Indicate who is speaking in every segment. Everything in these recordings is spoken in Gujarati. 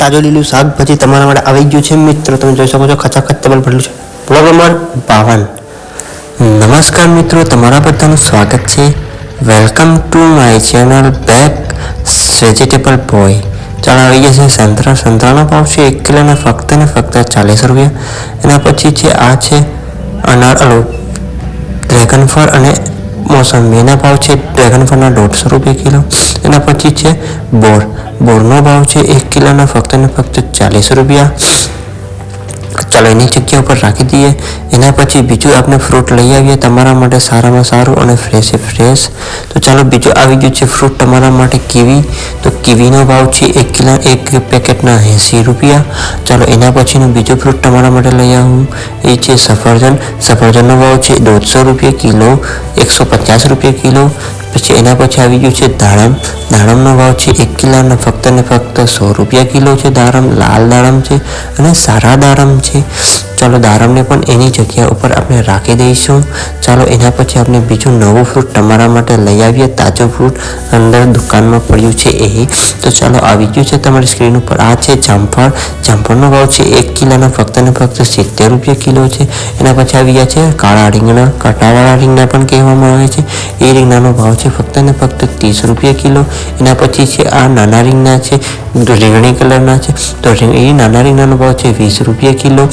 Speaker 1: તાજો લીલું શાકભાજી તમારા માટે આવી ગયું છે મિત્રો. તમે જોઈ શકો છો ખચાખચ ટેબલ ભરેલું છે. Blog number 52. નમસ્કાર મિત્રો, તમારા બધાનું સ્વાગત છે. Welcome to my channel back vegetable boy. ચાલો આવી ગયા છે સંતરા. સંતરાનો ભાવ છે 1 કિલોના ફક્ત ને ફક્ત 40 રૂપિયા. એના પછી છે આ છે અનાર ડ્રેગન ફળ અને મોસંબી. એના ભાવ છે ડ્રેગન ફળના 150 રૂપિયા કિલો. એના પછી છે બોરનો ભાવ છે 1 કિલોના ફક્ત ને ફક્ત 40 રૂપિયા. ચાલો એની જગ્યા ઉપર રાખી દઈએ. એના પછી બીજું આપણે ફ્રૂટ લઈ આવીએ તમારા માટે સારામાં સારું અને ફ્રેશ. તો ચાલો બીજું આવી ગયું છે ફ્રૂટ તમારા માટે કીવી. તો કીવીનો ભાવ છે 1 પેકેટના 80 રૂપિયા. ચાલો એના પછીનું બીજું ફ્રૂટ તમારા માટે લઈ આવું એ છે સફરજન. સફરજનનો ભાવ છે 150 રૂપિયા કિલો, 150 રૂપિયા કિલો. પછી એના પછી આવી ગયું છે દાડમ. દાડમનો ભાવ છે 1 કિલોના ફક્ત ને ફક્ત 100 રૂપિયા કિલો છે. દાડમ લાલ દાડમ છે અને સારા દાડમ છે. ચાલો દાડમને પણ એની જગ્યા ઉપર આપણે રાખી દઈશું. ચાલો એના પછી આપણે બીજું નવું ફ્રૂટ તમારા માટે લઈ આવીએ. તાજું ફ્રૂટ અંદર દુકાનમાં પડ્યું છે એ. તો ચાલો આવી ગયું છે તમારી સ્ક્રીન ઉપર. આ છે જામફળ. જામફળનો ભાવ છે 1 કિલોના ફક્ત ને ફક્ત 70 રૂપિયા કિલો છે. એના પછી આવી ગયા છે કાળા રીંગણા. કાંટાવાળા રીંગણા પણ કહેવામાં આવે છે. એ રીંગણાનો ભાવ છે ફક્ત ને ફક્ત 30 રૂપિયા કિલો. એના પછી છે આ નાના રીંગણા છે, રીંગણી કલરના છે. તો એ નાના રીંગણાનો ભાવ છે 20 રૂપિયા કિલો.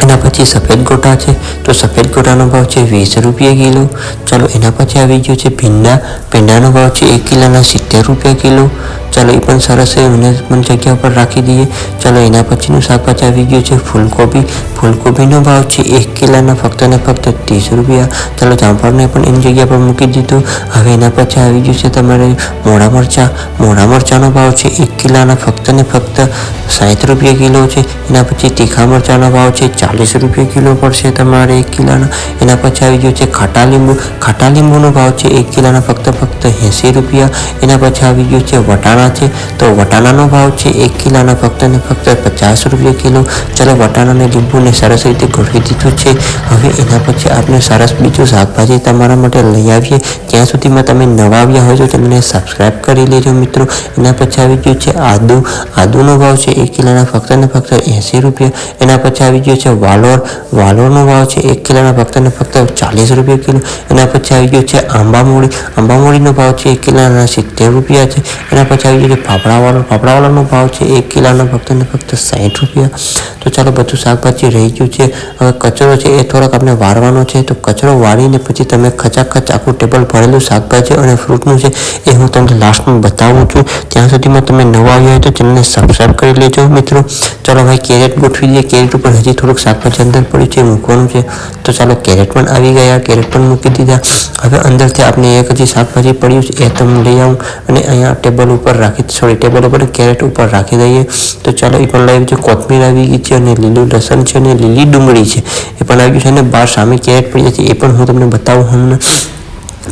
Speaker 1: એના પછી સફેદ ગોટા છે. તો સફેદ ગોટાનો ભાવ છે 20 રૂપિયા કિલો. ચાલો એના પછી આવી ગયો છે ભીંડા. ભીંડાનો ભાવ છે 1 કિલોના 70 રૂપિયા કિલો. ચાલો એ પણ સરસ છે, એને પણ જગ્યા ઉપર રાખી દઈએ. ચાલો એના પછીનું શાકભાજી આવી ગયું છે ફૂલકોબી. ફૂલકોબીનો ભાવ છે 1 કિલોના ફક્ત ને ફક્ત 30 રૂપિયા. ચાલો જામફળને પણ એની જગ્યા પર મૂકી દીધું. હવે એના પછી આવી ગયું છે તમારે મોડા મરચાં. મોડા મરચાંનો ભાવ છે 1 કિલોના ફક્ત ને ફક્ત 60 રૂપિયા કિલો છે. એના પછી તીખા મરચાંનો ભાવ છે 40 રૂપિયા કિલો પડશે તમારે 1 કિલોના. એના પછી આવી ગયું છે ખાટા લીંબુ. ખાટા લીંબુનો ભાવ છે 1 કિલોના ફક્ત 80 રૂપિયા. એના પછી આવી ગયું છે વટાણા છે. તો વટાણાનો ભાવ છે 1 કિલોના ફક્ત ને ફક્ત 50 રૂપિયા કિલો. ચાલો વટાણાને લીંબુને સરસ રીતે ગોઠવી દીધું છે. હવે એના પછી આપણે સરસ બીજું શાકભાજી તમારા માટે લઈ આવીએ. ત્યાં સુધીમાં તમે નવા આવ્યા હોય તો તમને સબસ્ક્રાઈબ કરી લેજો મિત્રો. એના પછી આવી ગયું છે આદુ. આદુનો ભાવ છે 1 કિલોના ફક્ત ને ફક્ત 80 રૂપિયા. એના પછી આવી ગયું છે વાલોર. વાલોરનો ભાવ છે 1 કિલોના ફક્ત ને ફક્ત 40 રૂપિયા કિલો. એના પછી આવી ગયું છે આંબામૂળી. આંબામૂળીનો ભાવ છે 1 કિલોના 70 રૂપિયા છે. એના પછી આવી ગયું છે ફાફડાવાળો. ફાફડાવાળાનો ભાવ છે 1 કિલોના ફક્ત ને ફક્ત 60 રૂપિયા. તો ચાલો બધું શાકભાજી રહી ગયું છે. હવે કચરો છે એ થોડોક આપણે વાળવાનો છે. તો કચરો વાળીને પછી તમે ખચાખચ આખું ટેબલ ભરેલું શાકભાજી અને ફ્રૂટનું છે એ હું તમને લાસ્ટમાં બતાવું છું. ત્યાં સુધીમાં તમે નવા આવ્યા હોય તો ચેનલને સબસ્ક્રાઈબ કરી લેજો મિત્રો. ચાલો ભાઈ કેરેટ ગોઠવી દઈએ. કેરેટ ઉપર હજી થોડુંક શાકભાજી અંદર પડ્યું છે, મૂકવાનું છે. તો ચાલો કેરેટ પણ આવી ગયા. કેરેટ પણ મૂકી દીધા. હવે અંદરથી આપણે એક હજી શાકભાજી પડ્યું છે એ તમે લઈ આવું અને અહીંયા ટેબલ ઉપર ટેબલ ઉપર કેરેટ ઉપર રાખી દઈએ. તો ચાલો એ પણ લઈ આવ્યું છે. કોથમીર આવી ગઈ છે અને લીલું લસણ છે અને લીલી ડુંગળી છે એ પણ આવી ગયું છે. અને બહાર સામે કેરેટ પડી છે એ પણ હું તમને બતાવું હમણાં.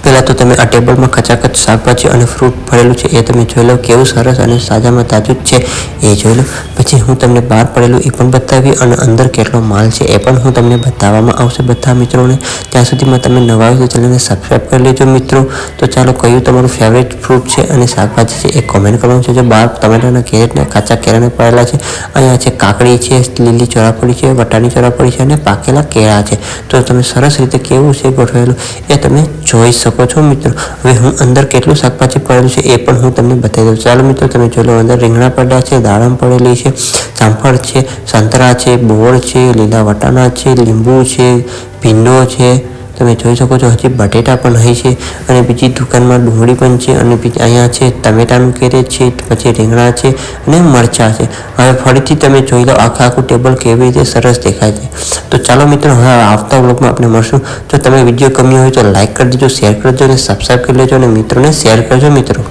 Speaker 1: પહેલાં તો તમે આ ટેબલમાં ખચાખચ શાકભાજી અને ફ્રૂટ ભરેલું છે એ તમે જોઈ લો. કેવું સરસ અને તાજામાં તાજું જ છે એ જોઈ લો. પછી હું તમને બહાર પડેલું એ પણ બતાવી અને અંદર કેટલો માલ છે એ પણ હું તમને બતાવવામાં આવશે બધા મિત્રોને. ત્યાં સુધીમાં તમે નવા આવ્યો તો ચેનલને સબસ્ક્રાઈબ કરી લેજો મિત્રો. તો ચાલો કયું તમારું ફેવરેટ ફ્રૂટ છે અને શાકભાજી છે એ કોમેન્ટ કરવાનું છે. જો બહાર ટમેટાના કેરેટને કાચા કેળાને પડેલા છે. અહીંયા છે કાકડી છે, લીલી ચોરાપડી છે, વટાણી ચોરાપડી છે અને પાકેલા કેળા છે. તો તમે સરસ રીતે કેવું છે ગોઠવેલું એ તમે જોઈ શકો છો મિત્રો. હવે હું અંદર કેટલું શાકભાજી પડેલું છે એ પણ હું તમને બતાવી દઉં. ચાલો મિત્રો તમે જોઈ લો. અંદર રીંગણા પડ્યા છે, દાડમ પડેલી છે, જામફળ છે, સંતરા છે, બોર છે, લીલા વટાણા છે, લીંબુ છે, ભીંડો છે. તમે જોઈ શકો છો હજી બટેટા પણ હોય છે અને બીજી દુકાનમાં ડુંગળી પણ છે અને અહીંયા છે ટમેટાનું કેરેટ છે, પછી રીંગણા છે અને મરચાં છે. હવે ફરીથી તમે જોઈ લો આખું ટેબલ કેવી રીતે સરસ દેખાય છે. તો ચાલો મિત્રો હવે આવતા વ્લોગમાં આપણે મળશું. જો તમે વિડીયો ગમ્યો હોય તો લાઈક કરી દેજો, શેર કરજો અને સબસ્ક્રાઈબ કરી લેજો અને મિત્રોને શેર કરજો મિત્રો.